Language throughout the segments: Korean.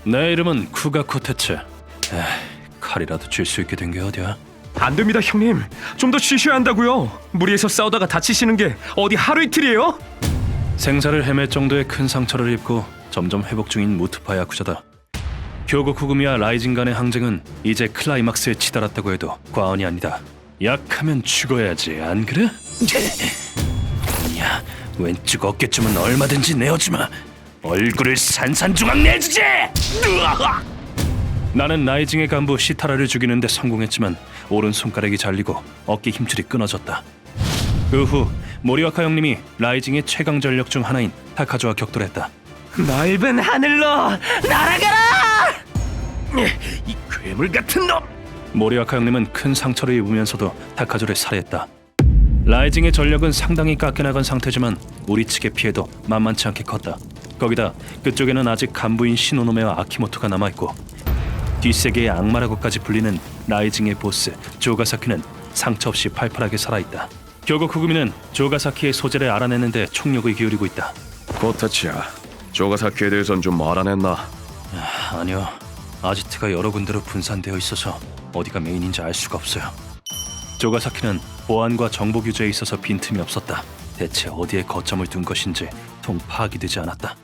내 이름은 쿠가코 테츠. 칼이라도 쥘 수 있게 된 게 어디야? 안 됩니다, 형님. 좀 더 쉬셔야 한다고요. 무리해서 싸우다가 다치시는 게 어디 하루 이틀이에요? 생사를 헤맬 정도의 큰 상처를 입고 점점 회복 중인 무트파 야쿠자다. 교고 쿠구미와 라이징 간의 항쟁은 이제 클라이막스에 치달았다고 해도 과언이 아니다. 약하면 죽어야지, 안 그래? 야, 왼쪽 어깨쯤은 얼마든지 내어주마. 얼굴을 산산조각 내주지! 으아! 나는 라이징의 간부 시타라를 죽이는데 성공했지만 오른손가락이 잘리고 어깨 힘줄이 끊어졌다. 그 후 모리와카 형님이 라이징의 최강 전력 중 하나인 타카조와 격돌했다. 넓은 하늘로 날아가라! 이 괴물 같은 놈! 모리와카 형님은 큰 상처를 입으면서도 타카조를 살해했다. 라이징의 전력은 상당히 깎여나간 상태지만 우리 측의 피해도 만만치 않게 컸다. 거기다 그쪽에는 아직 간부인 시노노메와 아키모토가 남아있고 뒷세계의 악마라고까지 불리는 라이징의 보스 조가사키는 상처 없이 팔팔하게 살아있다. 교고 쿠구미는 조가사키의 소재를 알아내는데 총력을 기울이고 있다. 코타치야, 조가사키에 대해선 좀 알아냈나? 아니요, 아지트가 여러 군데로 분산되어 있어서 어디가 메인인지 알 수가 없어요. 조가사키는 보안과 정보 규제에 있어서 빈틈이 없었다. 대체 어디에 거점을 둔 것인지 통 파악이 되지 않았다.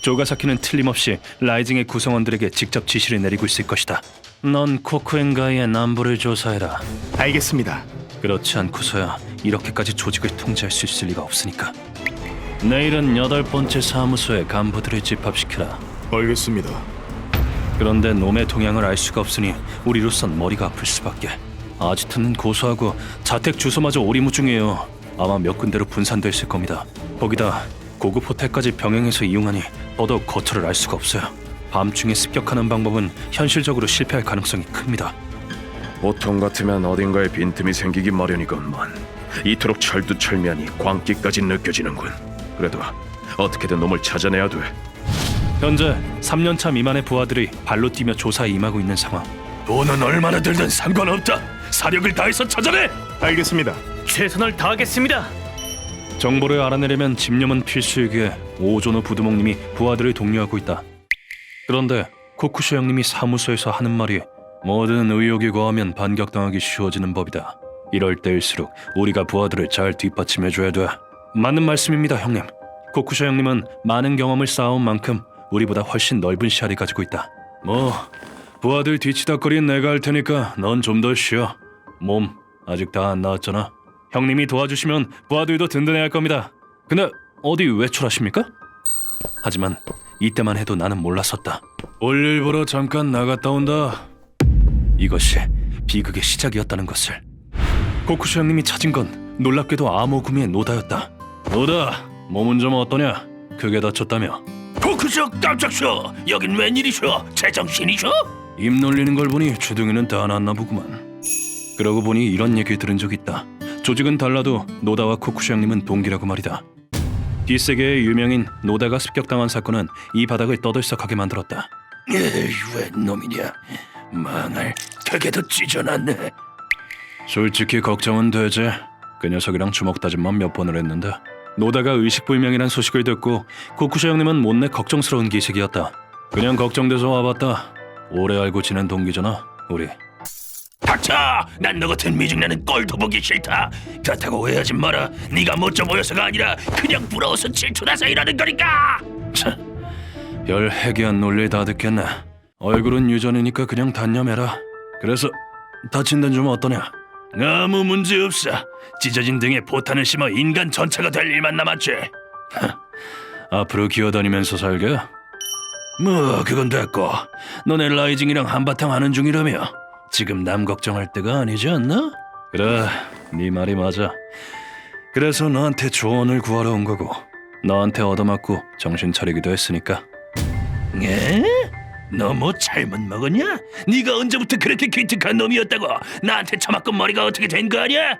조가사키는 틀림없이 라이징의 구성원들에게 직접 지시를 내리고 있을 것이다. 넌 코쿠엔가이의 남부를 조사해라. 알겠습니다. 그렇지 않고서야 이렇게까지 조직을 통제할 수 있을 리가 없으니까. 내일은 8번째 사무소에 간부들을 집합시켜라. 알겠습니다. 그런데 놈의 동향을 알 수가 없으니 우리로선 머리가 아플 수밖에. 아지트는 고소하고 자택 주소마저 오리무중이에요. 아마 몇 군데로 분산됐을 겁니다. 거기다 고급 호텔까지 병행해서 이용하니 더더욱 거처를 알 수가 없어요. 밤중에 습격하는 방법은 현실적으로 실패할 가능성이 큽니다. 보통 같으면 어딘가에 빈틈이 생기기 마련이건만 이토록 철두철미하니 광기까지 느껴지는군. 그래도 어떻게든 놈을 찾아내야 돼. 현재 3년차 미만의 부하들이 발로 뛰며 조사에 임하고 있는 상황. 돈은 얼마나 들든 상관없다. 사력을 다해서 찾아내! 알겠습니다. 최선을 다하겠습니다. 정보를 알아내려면 집념은 필수이기에 오조노 부두목님이 부하들을 독려하고 있다. 그런데 코쿠쇼 형님이 사무소에서 하는 말이 모든 의혹이 고하면 반격당하기 쉬워지는 법이다. 이럴 때일수록 우리가 부하들을 잘 뒷받침해줘야 돼. 맞는 말씀입니다, 형님. 코쿠쇼 형님은 많은 경험을 쌓아온 만큼 우리보다 훨씬 넓은 시야를 가지고 있다. 부하들 뒤치다거리는 내가 할 테니까 넌 좀 더 쉬어. 몸 아직 다 안 나왔잖아. 형님이 도와주시면 부하들도 든든해할 겁니다. 근데 어디 외출하십니까? 하지만 이때만 해도 나는 몰랐었다. 볼일 보러 잠깐 나갔다 온다. 이것이 비극의 시작이었다는 것을. 고쿠쇼 형님이 찾은 건 놀랍게도 암호구미의 노다였다. 노다, 몸은 좀 어떠냐? 크게 다쳤다며. 고쿠쇼 깜짝쇼! 여긴 웬일이쇼? 제정신이쇼? 입 놀리는 걸 보니 주둥이는 다 났나 보구만. 그러고 보니 이런 얘기를 들은 적이 있다. 조직은 달라도 노다와 코쿠쇼 형님은 동기라고 말이다. 뒷세계의 유명인 노다가 습격당한 사건은 이 바닥을 떠들썩하게 만들었다. 웬 놈이냐? 망할, 되게도 찢어놨네. 솔직히 걱정은 되지. 그 녀석이랑 주먹다짐만 몇 번을 했는데. 노다가 의식불명이란 소식을 듣고 코쿠쇼 형님은 못내 걱정스러운 기색이었다. 그냥 걱정돼서 와봤다. 오래 알고 지낸 동기잖아, 우리. 닥쳐! 난 너 같은 미중년은 꼴도 보기 싫다. 그렇다고 오해하지 마라. 네가 멋져 보여서가 아니라 그냥 부러워서 질투나서 이러는 거니까. 참, 별 해괴한 논리 다 듣겠네. 얼굴은 유전이니까 그냥 단념해라. 그래서 다친 데는 좀 어떠냐? 아무 문제 없어. 찢어진 등에 포탄을 심어 인간 전차가 될 일만 남았지. 앞으로 기어다니면서 살게. 뭐 그건 됐고, 너네 라이징이랑 한바탕 하는 중이라며. 지금 남 걱정할 때가 아니지 않나? 그래, 네 말이 맞아. 그래서 너한테 조언을 구하러 온 거고, 너한테 얻어맞고 정신 차리기도 했으니까. 에? 너 뭐 잘못 먹었냐? 네가 언제부터 그렇게 기특한 놈이었다고? 나한테 처맞고 머리가 어떻게 된 거 아니야?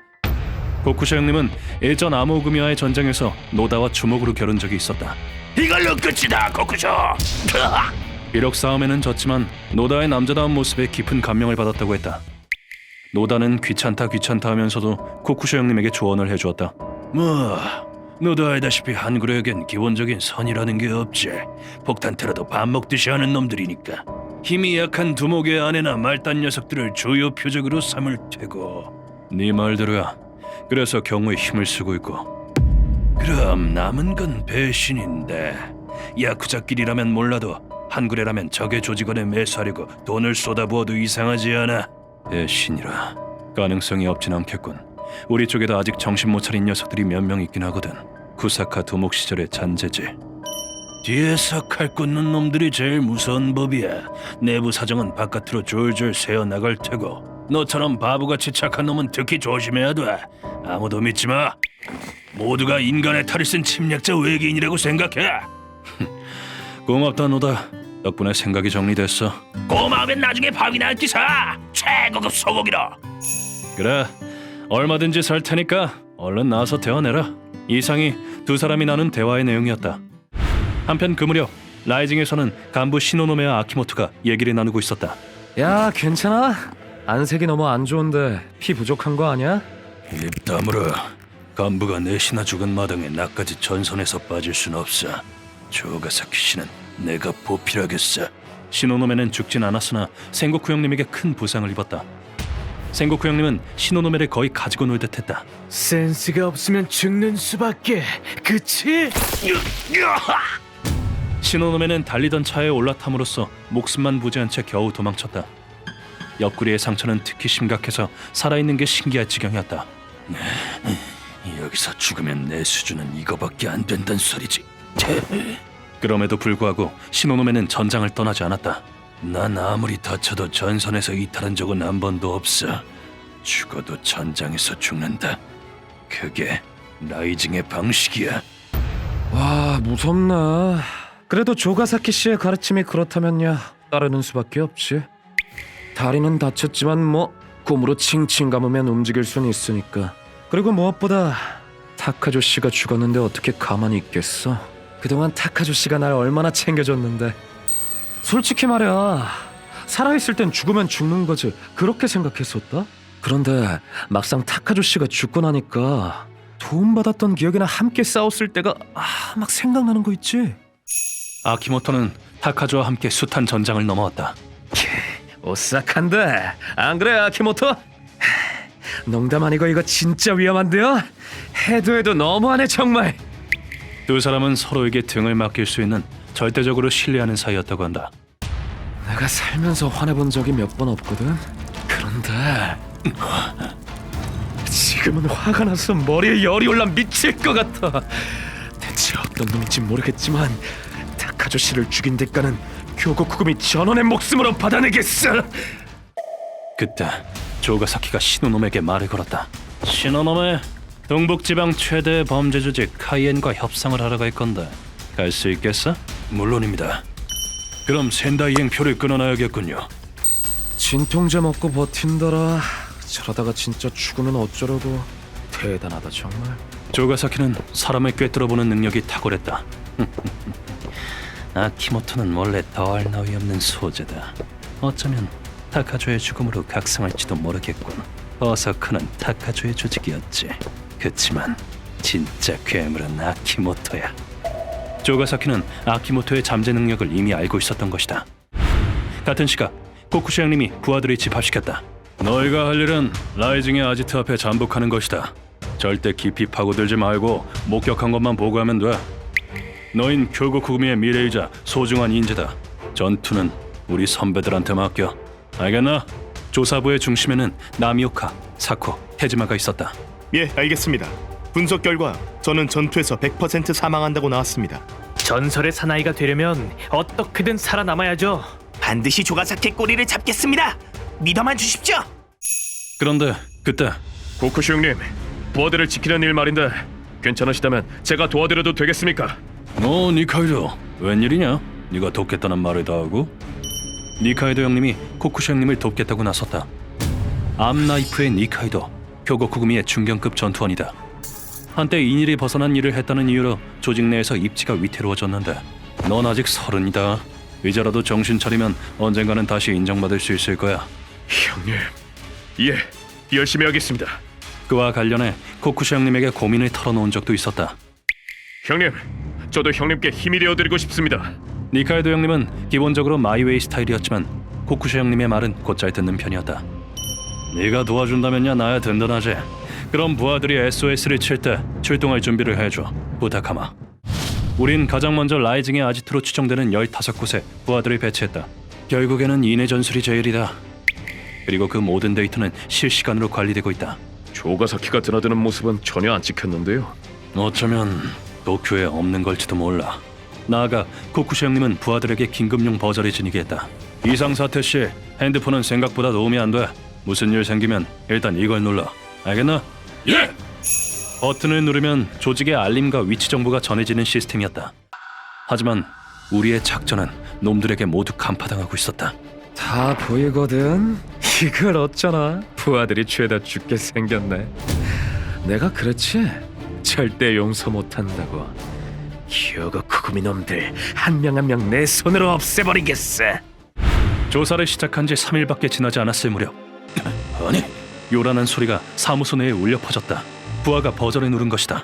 고쿠쇼 형님은 일전 아모구미와의 전쟁에서 노다와 주먹으로 겨룬 적이 있었다. 이걸로 끝이다, 고쿠쇼! 비록 싸움에는 졌지만 노다의 남자다운 모습에 깊은 감명을 받았다고 했다. 노다는 귀찮다 하면서도 코쿠쇼 형님에게 조언을 해주었다. 뭐 너도 알다시피 한구레에겐 기본적인 선이라는 게 없지. 폭탄 테러도 밥 먹듯이 하는 놈들이니까. 힘이 약한 두목의 아내나 말단 녀석들을 주요 표적으로 삼을 테고. 네 말대로야. 그래서 경우에 힘을 쓰고 있고. 그럼 남은 건 배신인데. 야쿠자끼리라면 몰라도 한구레라면 적의 조직원에 매수하려고 돈을 쏟아부어도 이상하지 않아. 배신이라. 가능성이 없진 않겠군. 우리 쪽에도 아직 정신 못 차린 녀석들이 몇 명 있긴 하거든. 구사카 두목 시절의 잔재지. 뒤에서 칼 꽂는 놈들이 제일 무서운 법이야. 내부 사정은 바깥으로 졸졸 새어나갈 테고 너처럼 바보같이 착한 놈은 특히 조심해야 돼. 아무도 믿지 마. 모두가 인간의 탈을 쓴 침략자 외계인이라고 생각해. 고맙다 노다. 덕분에 생각이 정리됐어. 고마우면 나중에 밥이나 한 끼 사. 최고급 소고기로. 그래. 얼마든지 살 테니까 얼른 나와서 대화내라. 이상이 두 사람이 나눈 대화의 내용이었다. 한편 그 무렵 라이징에서는 간부 시노노메와 아키모토가 얘기를 나누고 있었다. 야, 괜찮아? 안색이 너무 안 좋은데 피 부족한 거 아니야? 입 다물어. 간부가 넷이나 죽은 마당에 나까지 전선에서 빠질 순 없어. 조가사키 씨는 내가 보필하겠어. 시노노메는 죽진 않았으나 생고쿠 형님에게 큰 부상을 입었다. 생고쿠 형님은 시노노메를 거의 가지고 놀 듯했다. 센스가 없으면 죽는 수밖에. 그치? 시노노메는 달리던 차에 올라탐으로써 목숨만 부지한 채 겨우 도망쳤다. 옆구리의 상처는 특히 심각해서 살아있는 게 신기할 지경이었다. 여기서 죽으면 내 수준은 이거밖에 안 된단 소리지. 그럼에도 불구하고 시노노메는 전장을 떠나지 않았다. 난 아무리 다쳐도 전선에서 이탈한 적은 한 번도 없어. 죽어도 전장에서 죽는다. 그게 라이징의 방식이야. 와, 무섭네. 그래도 조가사키 씨의 가르침이 그렇다면야 따르는 수밖에 없지. 다리는 다쳤지만 뭐 곰으로 칭칭 감으면 움직일 순 있으니까. 그리고 무엇보다 타카조 씨가 죽었는데 어떻게 가만히 있겠어? 그동안 타카조 씨가 날 얼마나 챙겨줬는데. 솔직히 말이야, 살아있을 땐 죽으면 죽는 거지 그렇게 생각했었다? 그런데 막상 타카조 씨가 죽고 나니까 도움받았던 기억이나 함께 싸웠을 때가 막 생각나는 거 있지? 아키모토는 타카조와 함께 숱한 전장을 넘어왔다. 오싹한데 안 그래 아키모토? 농담 아니고 이거 진짜 위험한데요? 해도 너무하네 정말. 두 사람은 서로에게 등을 맡길 수 있는 절대적으로 신뢰하는 사이였다고 한다. 내가 살면서 화내본 적이 몇 번 없거든. 그런데 지금은 화가 나서 머리에 열이 올라 미칠 것 같아. 대체 어떤 놈인지 모르겠지만 타카조 씨를 죽인 대가는 교고쿠금이 전원의 목숨으로 받아내겠어. 그때 조가사키가 시노노메에게 말을 걸었다. 시노노메, 동북지방 최대 범죄 조직 카이엔과 협상을 하러 갈 건데 갈 수 있겠어? 물론입니다. 그럼 센다이행 표를 끊어놔야겠군요. 진통제 먹고 버틴더라. 저러다가 진짜 죽으면 어쩌려고. 대단하다 정말. 조가사키는 사람을 꿰뚫어보는 능력이 탁월했다. 아키모토는 원래 더할 나위 없는 소재다. 어쩌면 타카조의 죽음으로 각성할지도 모르겠군. 버서크는 타카조의 조직이었지. 그치만 진짜 괴물은 아키모토야. 조가사키는 아키모토의 잠재 능력을 이미 알고 있었던 것이다. 같은 시각 코쿠시 형님이 부하들을 집합시켰다. 너희가 할 일은 라이징의 아지트 앞에 잠복하는 것이다. 절대 깊이 파고들지 말고 목격한 것만 보고하면 돼. 너흰 교고쿠구미의 미래이자 소중한 인재다. 전투는 우리 선배들한테 맡겨. 알겠나? 조사부의 중심에는 나미오카, 사코, 헤지마가 있었다. 예, 알겠습니다. 분석 결과 저는 전투에서 100% 사망한다고 나왔습니다. 전설의 사나이가 되려면 어떻게든 살아남아야죠. 반드시 조가사키 꼬리를 잡겠습니다. 믿어만 주십시오. 그런데 그때 고쿠시 형님, 부하들을 지키는 일 말인데 괜찮으시다면 제가 도와드려도 되겠습니까? 니카이도 웬일이냐? 네가 돕겠다는 말을 다 하고? 니카이도 형님이 코쿠시 형님을 돕겠다고 나섰다. 암나이프의 니카이도, 교고쿠구미의 중견급 전투원이다. 한때 인일이 벗어난 일을 했다는 이유로 조직 내에서 입지가 위태로워졌는데 넌 아직 30이다. 이제라도 정신 차리면 언젠가는 다시 인정받을 수 있을 거야. 형님, 예, 열심히 하겠습니다. 그와 관련해 코쿠시 형님에게 고민을 털어놓은 적도 있었다. 형님, 저도 형님께 힘이 되어드리고 싶습니다. 니카이도 형님은 기본적으로 마이웨이 스타일이었지만 코쿠쇼 형님의 말은 곧잘 듣는 편이었다. 네가 도와준다면야 나야 든든하지. 그럼 부하들이 SOS를 칠 때 출동할 준비를 해줘. 부탁하마. 우린 가장 먼저 라이징의 아지트로 추정되는 15곳에 부하들을 배치했다. 결국에는 인해 전술이 제일이다. 그리고 그 모든 데이터는 실시간으로 관리되고 있다. 조가사키가 드나드는 모습은 전혀 안 찍혔는데요. 어쩌면 도쿄에 없는 걸지도 몰라. 나아가 코쿠쇼 형님은 부하들에게 긴급용 버저를 지니게 했다. 이상사태 시 핸드폰은 생각보다 도움이 안 돼. 무슨 일 생기면 일단 이걸 눌러. 알겠나? 예! 버튼을 누르면 조직의 알림과 위치 정보가 전해지는 시스템이었다. 하지만 우리의 작전은 놈들에게 모두 간파당하고 있었다. 다 보이거든. 이걸 어쩌나 부하들이 죄다 죽게 생겼네. 내가 그렇지 절대 용서 못한다고. 휴거 쿠구미 놈들 한 명 한 명 내 손으로 없애버리겠어. 조사를 시작한 지 3일밖에 지나지 않았을 무렵 아니, 요란한 소리가 사무소 내에 울려 퍼졌다. 부하가 버전을 누른 것이다.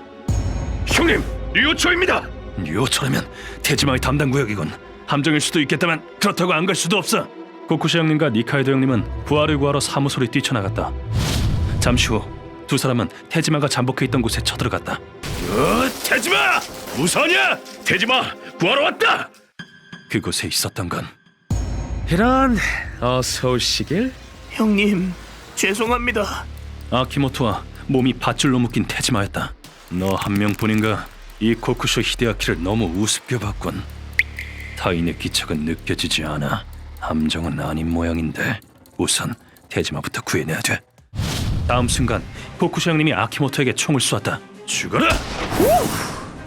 형님, 류초입니다. 요처라면 테지마의 담당 구역이군. 함정일 수도 있겠다만 그렇다고 안 갈 수도 없어. 코쿠시 형님과 니카이도 형님은 부하를 구하러 사무소를 뛰쳐나갔다. 잠시 후 두 사람은 테지마가 잠복해 있던 곳에 쳐들어갔다. 태지마! 무서냐? 태지마, 구하러 왔다! 그곳에 있었던 건 이런 어서 오시길. 형님, 죄송합니다. 아키모토와 몸이 밧줄로 묶인 테지마였다. 너 한 명뿐인가? 이 코쿠쇼 히데아키를 너무 우습게 봤군. 타인의 기척은 느껴지지 않아. 함정은 아닌 모양인데 우선 테지마부터 구해내야 돼. 다음 순간 코쿠쇼 형님이 아키모토에게 총을 쏘았다. 죽어라!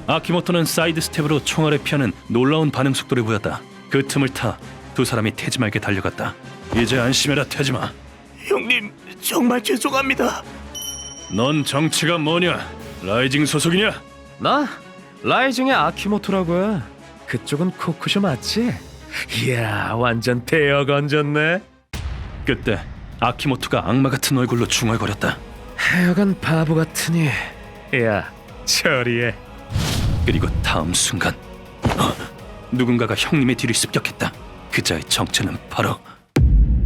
아키모토는 사이드 스텝으로 총알을 피하는 놀라운 반응 속도를 보였다. 그 틈을 타 두 사람이 테지마에게 달려갔다. 이제 안심해라 테지마. 형님, 정말 죄송합니다. 넌 정체가 뭐냐? 라이징 소속이냐? 나 라이징의 아키모토라고 해. 그쪽은 코쿠쇼 맞지? 이야 완전 대여 건졌네. 그때 아키모토가 악마 같은 얼굴로 중얼거렸다. 하여간 바보 같으니 야 처리해. 그리고 다음 순간 누군가가 형님의 뒤를 습격했다. 그자의 정체는 바로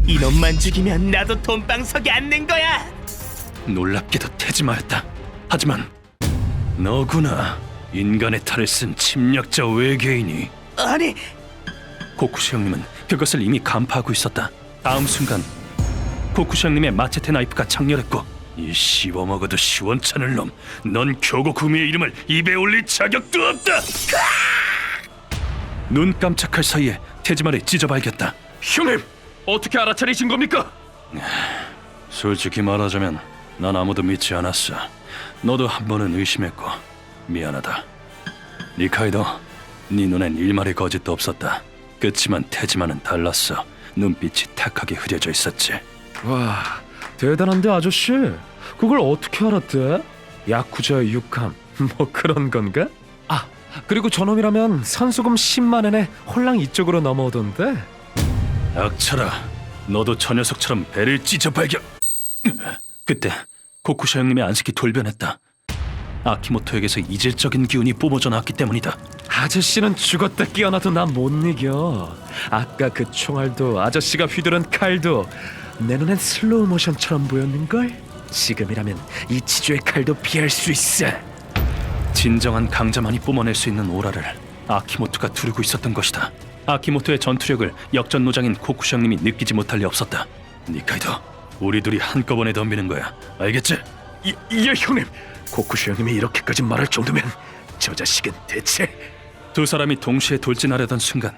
이놈만 죽이면 나도 돈방석에 앉는 거야. 놀랍게도 테지마였다. 하지만 너구나. 인간의 탈을 쓴 침략자 외계인이. 아니, 코쿠시 형님은 그것을 이미 간파하고 있었다. 다음 순간 코쿠시 형님의 마체테 나이프가 장렬했고, 이 씹어먹어도 시원찮을 놈, 넌 교고구미의 이름을 입에 올릴 자격도 없다. 눈 깜짝할 사이에 테지마를 찢어발겼다. 형님, 어떻게 알아차리신 겁니까? 솔직히 말하자면 난 아무도 믿지 않았어. 너도 한 번은 의심했고 미안하다. 니카이도, 네 눈엔 일말의 거짓도 없었다. 그치만 테지마는 달랐어. 눈빛이 탁하게 흐려져 있었지. 와 대단한데 아저씨. 그걸 어떻게 알았대? 야쿠자의 육감 뭐 그런 건가? 아 그리고 저놈이라면 산소금 10만 엔에 홀랑 이쪽으로 넘어오던데. 악철아, 너도 저 녀석처럼 배를 찢어 발견. 그때 코쿠샤 형님의 안색이 돌변했다. 아키모토에게서 이질적인 기운이 뿜어져 나왔기 때문이다. 아저씨는 죽었다 깨어나도 난 못 이겨. 아까 그 총알도 아저씨가 휘두른 칼도 내 눈엔 슬로우 모션처럼 보였는걸? 지금이라면 이 치주의 칼도 피할 수 있어. 진정한 강자만이 뿜어낼 수 있는 오라를 아키모토가 두르고 있었던 것이다. 아키모토의 전투력을 역전노장인 코쿠샤 형님이 느끼지 못할 리 없었다. 니카이도, 우리 둘이 한꺼번에 덤비는 거야. 알겠지? 예 형님. 코쿠쇼 형님이 이렇게까지 말할 정도면 저 자식은 대체. 두 사람이 동시에 돌진하려던 순간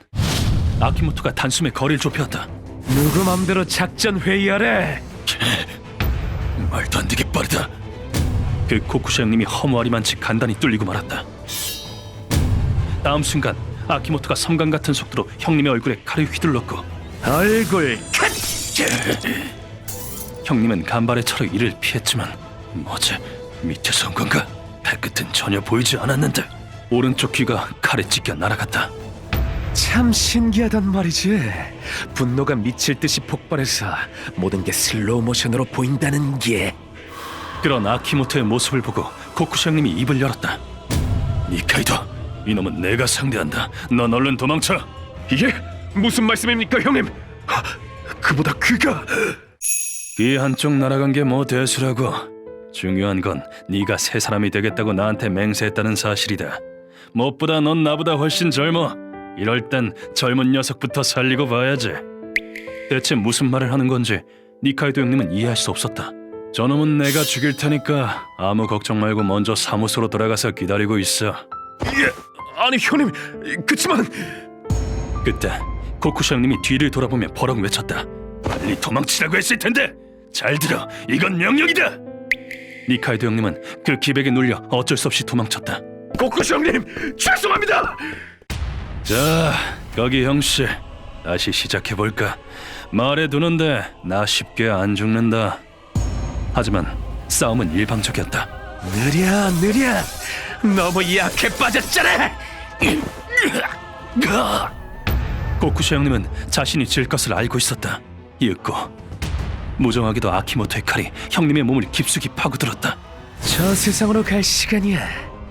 아키모토가 단숨에 거리를 좁혔다. 누구 맘대로 작전 회의하래. 말도 안 되게 빠르다. 그 코쿠샤 형님이 허무하리만치 간단히 뚫리고 말았다. 다음 순간 아키모토가 섬광 같은 속도로 형님의 얼굴에 칼을 휘둘렀고, 얼굴 컷. 형님은 간발의 차로 이를 피했지만 뭐지? 밑에서 온 건가? 발끝은 전혀 보이지 않았는데 오른쪽 귀가 칼에 찢겨 날아갔다. 참 신기하단 말이지. 분노가 미칠 듯이 폭발해서 모든 게 슬로우 모션으로 보인다는 게. 그런 아키모토의 모습을 보고 코쿠샤 형님이 입을 열었다. 니카이도, 이놈은 내가 상대한다. 넌 얼른 도망쳐. 이게 무슨 말씀입니까, 형님? 그보다 그가 이 한쪽 날아간 게 뭐 대수라고. 중요한 건 네가 새 사람이 되겠다고 나한테 맹세했다는 사실이다. 무엇보다 넌 나보다 훨씬 젊어. 이럴 땐 젊은 녀석부터 살리고 봐야지. 대체 무슨 말을 하는 건지 니카이도 형님은 이해할 수 없었다. 저놈은 내가 죽일 테니까 아무 걱정 말고 먼저 사무소로 돌아가서 기다리고 있어. 아니 형님, 그치만 그때 코쿠시 형님이 뒤를 돌아보며 버럭 외쳤다. 빨리 도망치라고 했을 텐데. 잘 들어, 이건 명령이다. 니카이도 형님은 그 기백에 눌려 어쩔 수 없이 도망쳤다. 코쿠시 형님, 죄송합니다. 자, 거기 형씨, 다시 시작해볼까? 말해두는데 나 쉽게 안 죽는다. 하지만 싸움은 일방적이었다. 느려 너무 약해 빠졌잖아. 코쿠시 형님은 자신이 질 것을 알고 있었다. 이윽고 무정하게도 아키모토의 칼이 형님의 몸을 깊숙이 파고들었다. 저 세상으로 갈 시간이야,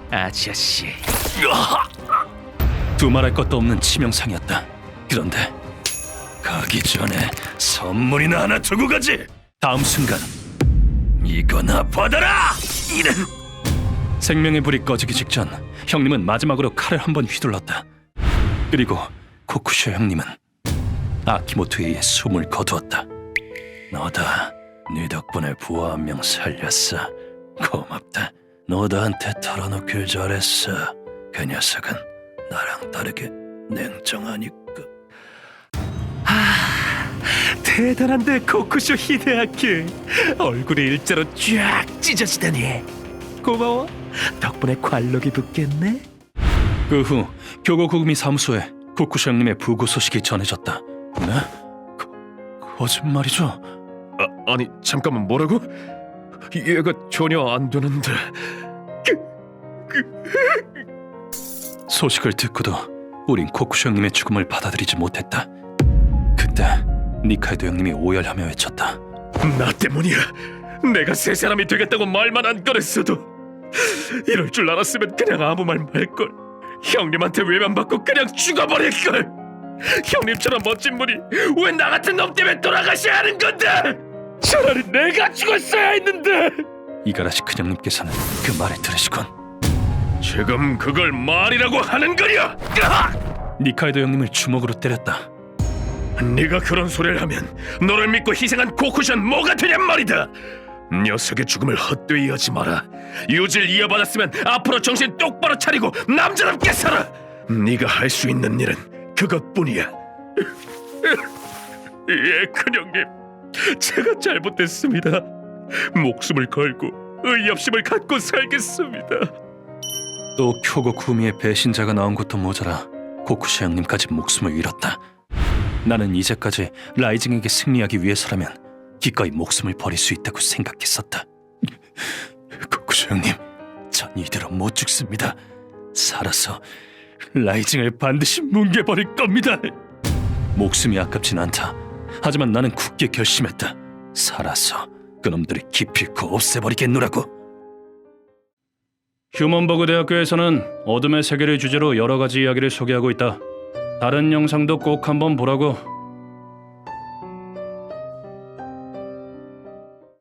아저씨. 두말할 것도 없는 치명상이었다. 그런데 가기 전에 선물이나 하나 두고 가지. 다음 순간 이거나 받아라. 이런. 생명의 불이 꺼지기 직전 형님은 마지막으로 칼을 한번 휘둘렀다. 그리고 코쿠쇼 형님은 아키모토에 의해 숨을 거두었다. 너다. 네 덕분에 부하 한 명 살렸어. 고맙다. 너다한테 털어놓길 잘했어. 그 녀석은 나랑 다르게 냉정하니까. 대단한데, 코쿠쇼 히데아키. 얼굴이 일자로 쫙 찢어지다니. 고마워. 덕분에 관록이 붙겠네. 그 후 교고구미 사무소에 코쿠쇼 형님의 부고 소식이 전해졌다. 네? 거짓말이죠? 아니 잠깐만, 뭐라고? 얘가 전혀 안 되는데. 소식을 듣고도 우린 코쿠쇼 형님의 죽음을 받아들이지 못했다. 그때 니카이도 형님이 오열하며 외쳤다. 나 때문이야. 내가 새 사람이 되겠다고 말만 안 꺼냈어도 이럴 줄 알았으면 그냥 아무 말 말걸. 형님한테 외면받고 그냥 죽어버릴걸. 형님처럼 멋진 분이 왜 나 같은 놈 때문에 돌아가셔야 하는 건데. 차라리 내가 죽었어야 했는데. 이가라시 큰형님께서는 그 말을 들으시곤 지금 그걸 말이라고 하는 거냐? 니카이도 형님을 주먹으로 때렸다. 네가 그런 소리를 하면 너를 믿고 희생한 코쿠션 뭐가 되냔 말이다. 녀석의 죽음을 헛되이 하지 마라. 유지를 이어받았으면 앞으로 정신 똑바로 차리고 남자답게 살아. 네가 할 수 있는 일은 그것뿐이야. 예, 큰형님, 제가 잘못했습니다. 목숨을 걸고 의협심을 갖고 살겠습니다. 또 쿄고쿠미의 배신자가 나온 것도 모자라 코쿠시 형님까지 목숨을 잃었다. 나는 이제까지 라이징에게 승리하기 위해서라면 기꺼이 목숨을 버릴 수 있다고 생각했었다. 코쿠시 형님, 전 이대로 못 죽습니다. 살아서 라이징을 반드시 뭉개버릴 겁니다. 목숨이 아깝진 않다. 하지만 나는 굳게 결심했다. 살아서 그놈들을 기필코 없애버리겠노라고. 휴먼버그 대학교에서는 어둠의 세계를 주제로 여러 가지 이야기를 소개하고 있다. 다른 영상도 꼭 한번 보라고.